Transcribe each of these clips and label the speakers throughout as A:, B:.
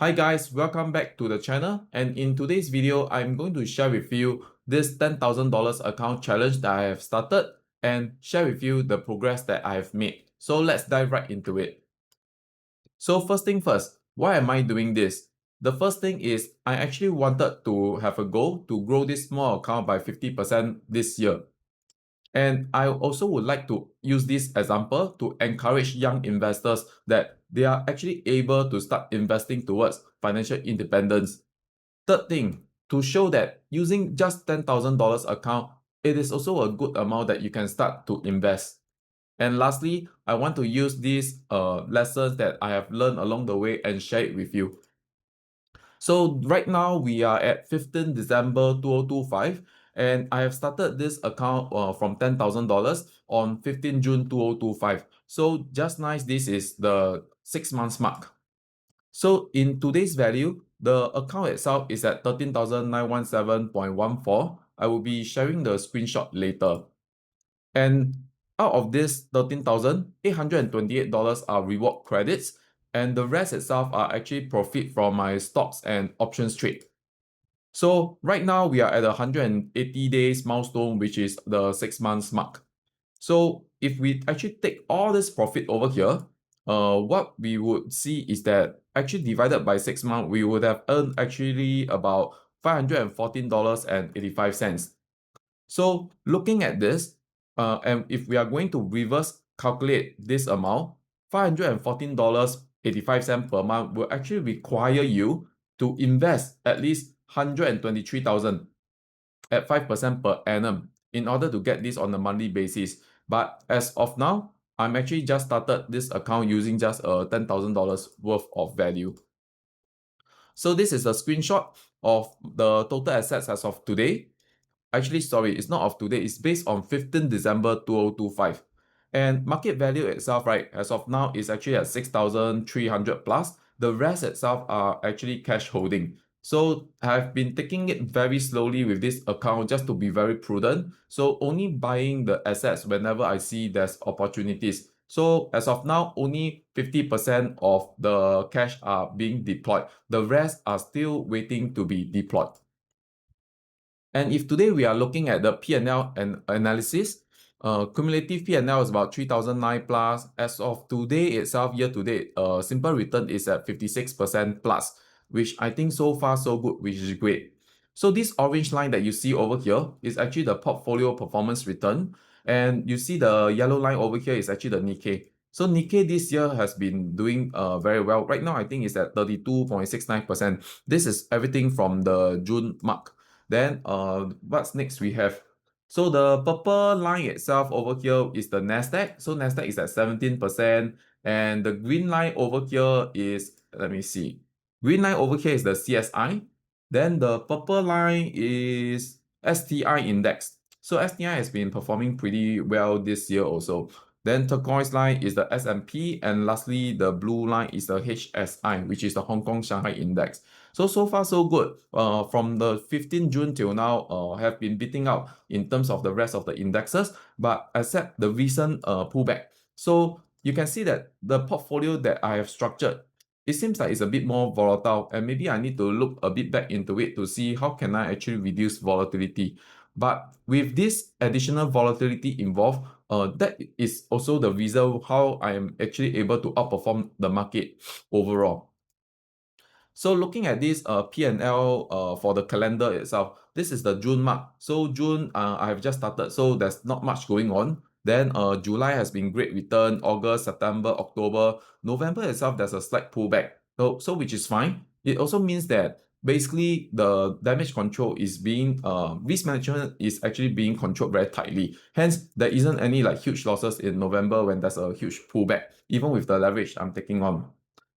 A: Hi guys, welcome back to the channel, and in today's video I'm going to share with you this $10,000 account challenge that I have started and share with you the progress that I have made. So let's dive right into it. So first thing first, why am I doing this? The first thing is I actually wanted to have a goal to grow this small account by 50% this year. And I also would like to use this example to encourage young investors that they are actually able to start investing towards financial independence. Third thing, to show that using just $10,000 account, it is also a good amount that you can start to invest. And lastly, I want to use these lessons that I have learned along the way and share it with you. So right now we are at 15 December 2025, and I have started this account from $10,000 on 15 June 2025. So just nice, this is the 6 months mark. So in today's value, the account itself is at 13,917.14. I will be sharing the screenshot later. And out of this $13,828 are reward credits, and the rest itself are actually profit from my stocks and options trade. So right now we are at 180 days milestone, which is the 6 months mark. So if we actually take all this profit over here, what we would see is that actually divided by 6 months, we would have earned actually about $514.85. So looking at this, and if we are going to reverse calculate this amount, $514.85 per month will actually require you to invest at least 123,000 at 5% per annum in order to get this on a monthly basis. But as of now, I'm actually just started this account using just a $10,000 worth of value. So this is a screenshot of the total assets as of today. Actually, sorry, it's not of today. It's based on 15 December 2025. And market value itself, right, as of now is actually at 6,300 plus. The rest itself are actually cash holding. So I've been taking it very slowly with this account just to be very prudent. So only buying the assets whenever I see there's opportunities. So as of now, only 50% of the cash are being deployed. The rest are still waiting to be deployed. And if today we are looking at the P&L and analysis, cumulative P&L is about 3,009 plus. As of today itself, year to date, simple return is at 56% plus, which I think so far so good, which is great. So this orange line that you see over here is actually the portfolio performance return. And you see the yellow line over here is actually the Nikkei. So Nikkei this year has been doing very well. Right now, I think it's at 32.69%. This is everything from the June mark. Then what's next we have? So the purple line itself over here is the Nasdaq. So Nasdaq is at 17%, and the green line over here is, let me see. Green line over here is the CSI. Then the purple line is STI index. So STI has been performing pretty well this year also. Then turquoise line is the S&P, and lastly the blue line is the HSI, which is the Hong Kong Shanghai index. So far so good. From the 15 June till now, have been beating out in terms of the rest of the indexes, but except the recent pullback. So you can see that the portfolio that I have structured, it seems like it's a bit more volatile, and maybe I need to look a bit back into it to see how can I actually reduce volatility. But with this additional volatility involved, that is also the reason how I am actually able to outperform the market overall. So looking at this P&L for the calendar itself, this is the June mark. So June, I have just started, so there's not much going on. Then July has been great return, August, September, October, November itself, there's a slight pullback. So which is fine. It also means that basically the damage control is being, risk management is actually being controlled very tightly. Hence, there isn't any like huge losses in November when there's a huge pullback, even with the leverage I'm taking on.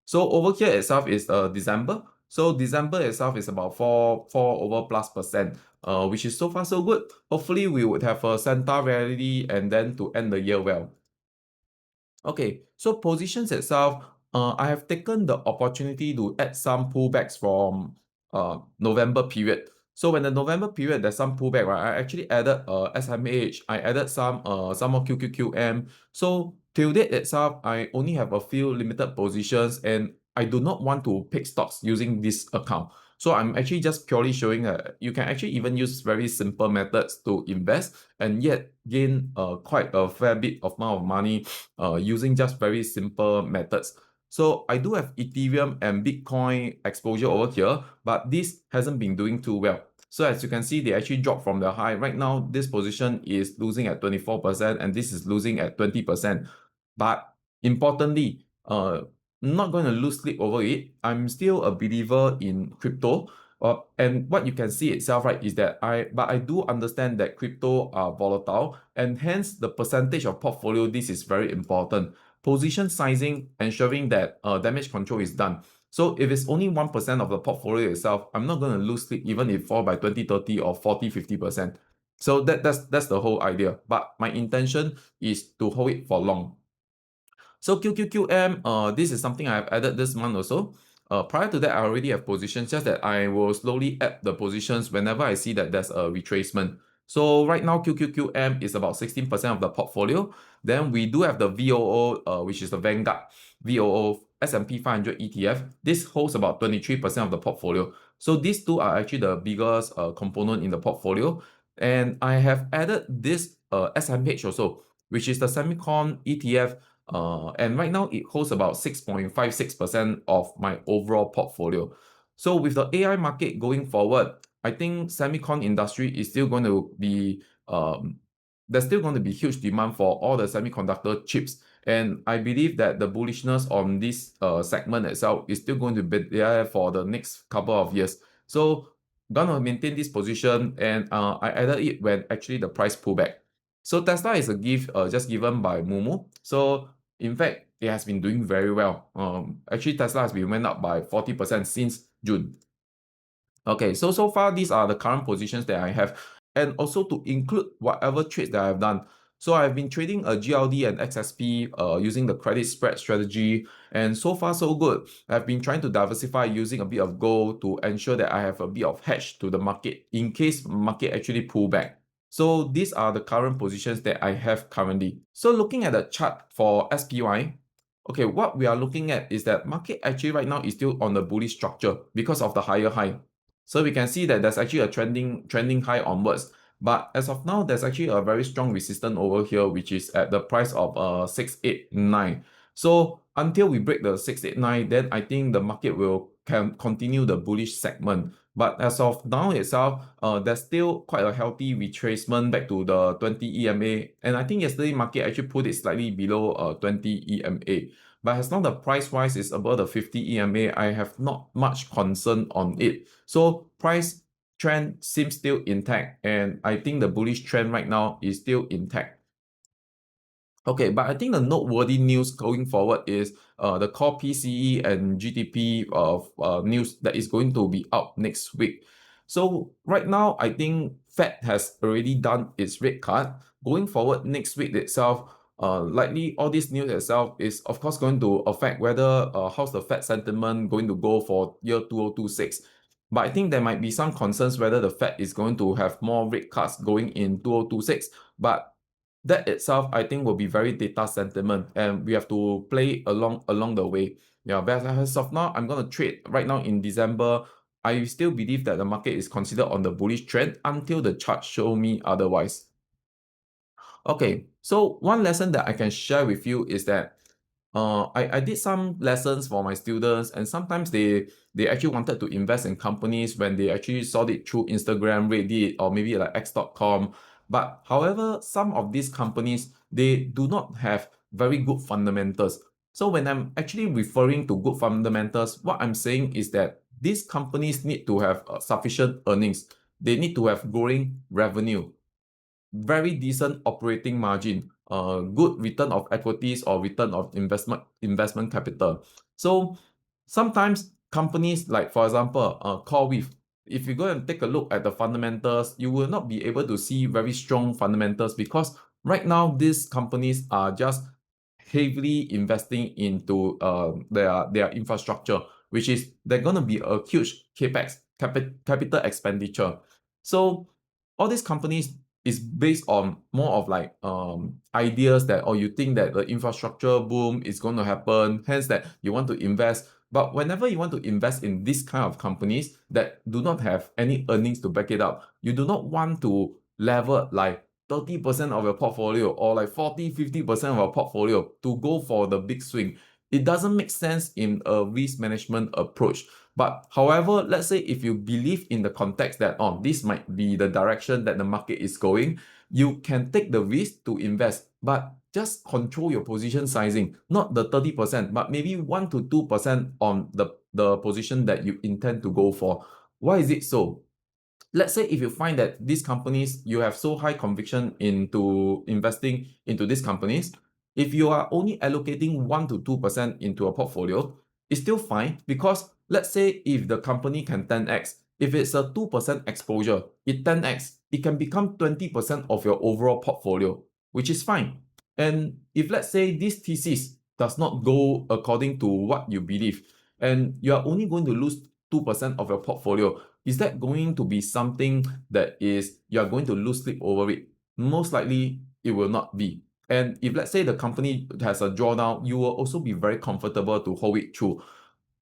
A: So over here itself is December. So December itself is about 4% which is so far so good. Hopefully we would have a Santa rally and then to end the year well. Okay, so positions itself, I have taken the opportunity to add some pullbacks from November period. So when the November period there's some pullback, right? I actually added SMH, I added some more QQQM. So till date itself, I only have a few limited positions, and I do not want to pick stocks using this account. So I'm actually just purely showing that you can actually even use very simple methods to invest and yet gain quite a fair bit of amount of money using just very simple methods. So I do have Ethereum and Bitcoin exposure over here, but this hasn't been doing too well. So as you can see, they actually dropped from the high. Right now, this position is losing at 24% and this is losing at 20%. But importantly, not going to lose sleep over it. I'm still a believer in crypto. And what you can see itself, right, is that I do understand that crypto are volatile, and hence the percentage of portfolio, this is very important. Position sizing, ensuring that damage control is done. So if it's only 1% of the portfolio itself, I'm not going to lose sleep even if it fall by 20, 30 or 40, 50%. So that's the whole idea. But my intention is to hold it for long. So QQQM, this is something I've added this month also. Prior to that, I already have positions, just that I will slowly add the positions whenever I see that there's a retracement. So right now, QQQM is about 16% of the portfolio. Then we do have the VOO, which is the Vanguard VOO S&P 500 ETF. This holds about 23% of the portfolio. So these two are actually the biggest component in the portfolio. And I have added this SMH also, which is the Semicon ETF, and right now it holds about 6.56% of my overall portfolio. So with the AI market going forward, I think semicon industry is still going to be there's still going to be huge demand for all the semiconductor chips. And I believe that the bullishness on this segment itself is still going to be there for the next couple of years. So gonna maintain this position, and I added it when actually the price pullback. So Tesla is a gift just given by Mumu. So in fact, it has been doing very well. Actually, Tesla has been went up by 40% since June. Okay, so far these are the current positions that I have, and also to include whatever trades that I've done. So I've been trading a GLD and XSP using the credit spread strategy, and so far so good. I've been trying to diversify using a bit of gold to ensure that I have a bit of hedge to the market in case market actually pull back. So these are the current positions that I have currently. So looking at the chart for SPY, okay, what we are looking at is that market actually right now is still on the bullish structure because of the higher high. So we can see that there's actually a trending high onwards. But as of now, there's actually a very strong resistance over here, which is at the price of 689. So until we break the 689, then I think the market can continue the bullish segment. But as of now itself, there's still quite a healthy retracement back to the 20 EMA. And I think yesterday market actually put it slightly below 20 EMA. But as long the price wise is above the 50 EMA, I have not much concern on it. So price trend seems still intact, and I think the bullish trend right now is still intact. Okay, but I think the noteworthy news going forward is the core PCE and GDP of news that is going to be out next week. So right now, I think Fed has already done its rate cut. Going forward next week itself, likely all this news itself is of course going to affect whether how's the Fed sentiment going to go for year 2026. But I think there might be some concerns whether the Fed is going to have more rate cuts going in 2026. But that itself, I think, will be very data sentiment, and we have to play along the way. Yeah, but as of now, I'm gonna trade right now in December. I still believe that the market is considered on the bullish trend until the chart show me otherwise. Okay, so one lesson that I can share with you is that I did some lessons for my students, and sometimes they actually wanted to invest in companies when they actually saw it through Instagram, Reddit, or maybe like X.com. But however, some of these companies, they do not have very good fundamentals. So when I'm actually referring to good fundamentals, what I'm saying is that these companies need to have sufficient earnings. They need to have growing revenue, very decent operating margin, good return of equities or return of investment capital. So sometimes companies like, for example, CoreWeave, if you go and take a look at the fundamentals, you will not be able to see very strong fundamentals because right now these companies are just heavily investing into their infrastructure, which is they're going to be a huge capex capital expenditure. So all these companies is based on more of like ideas that, or you think that the infrastructure boom is going to happen, hence that you want to invest. But whenever you want to invest in this kind of companies that do not have any earnings to back it up, you do not want to lever like 30% of your portfolio or like 40-50% of your portfolio to go for the big swing. It doesn't make sense in a risk management approach. But however, let's say if you believe in the context that this might be the direction that the market is going, you can take the risk to invest, but just control your position sizing, not the 30%, but maybe 1 to 2% on the position that you intend to go for. Why is it so? Let's say if you find that these companies, you have so high conviction into investing into these companies, if you are only allocating 1 to 2% into a portfolio, it's still fine, because let's say if the company can 10x, if it's a 2% exposure, it 10x, it can become 20% of your overall portfolio, which is fine. And if let's say this thesis does not go according to what you believe, and you are only going to lose 2% of your portfolio, is that going to be something that is you are going to lose sleep over it? Most likely it will not be. And if let's say the company has a drawdown, you will also be very comfortable to hold it through,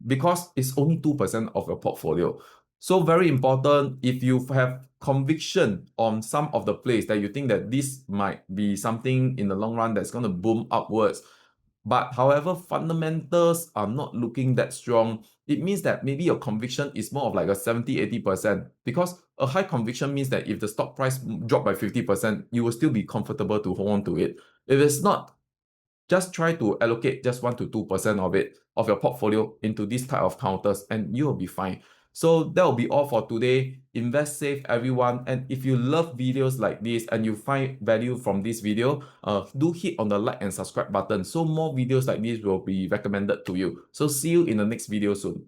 A: because it's only 2% of your portfolio. So very important, if you have conviction on some of the plays that you think that this might be something in the long run that's going to boom upwards, but however fundamentals are not looking that strong, it means that maybe your conviction is more of like a 70-80%, because a high conviction means that if the stock price drop by 50%, you will still be comfortable to hold on to it. If it's not, just try to allocate just 1 to 2% of it, of your portfolio, into these type of counters, and you will be fine. So that will be all for today. Invest safe, everyone. And if you love videos like this and you find value from this video, do hit on the like and subscribe button, so more videos like this will be recommended to you. So see you in the next video soon.